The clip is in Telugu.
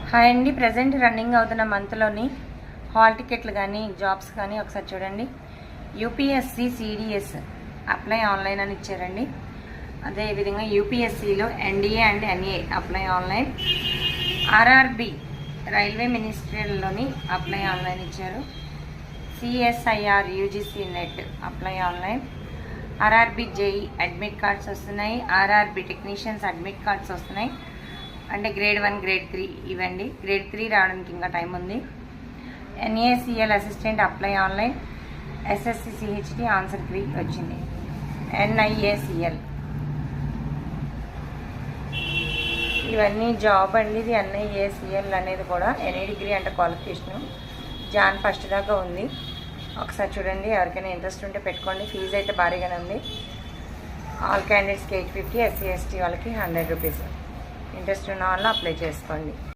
హాయ్ అండి. ప్రజెంట్ రన్నింగ్ అవుతున్న మంత్లోని హాల్ టికెట్లు కానీ జాబ్స్ కానీ ఒకసారి చూడండి. యూపీఎస్సీ సిడిఎస్ అప్లై ఆన్లైన్ అని ఇచ్చారండి. అదేవిధంగా యూపీఎస్సీలో NDA and NA apply online. RRB railway మినిస్ట్రీలోని అప్లై ఆన్లైన్ ఇచ్చారు. CSIR UGC NET apply online. RRB JE admit cards వస్తున్నాయి. ఆర్ఆర్బి టెక్నీషియన్స్ అడ్మిట్ కార్డ్స్ వస్తున్నాయి. అంటే గ్రేడ్ 1 గ్రేడ్ 3 ఇవ్వండి. గ్రేడ్ 3 రావడానికి ఇంకా టైం ఉంది. NaCl assistant apply online. SSC CHD answer క్రీ వచ్చింది. ఎన్ఐఏసిఎల్ ఇవన్నీ జాబ్ అండి. ఇది ఎన్ఐఏసిఎల్ అనేది కూడా ఎనీ డిగ్రీ అంటే క్వాలిఫికేషను జాన్ 1 దాకా ఉంది. ఒకసారి చూడండి. ఎవరికైనా ఇంట్రెస్ట్ ఉంటే పెట్టుకోండి. ఫీజు అయితే భారీగానే ఉంది. ఆల్ క్యాండిడేట్స్కి 850, ఎస్సీ ఎస్టీ వాళ్ళకి 100 రూపీస్. ఇంట్రెస్ట్ ఉన్న వాళ్ళు అప్లై చేసుకోండి.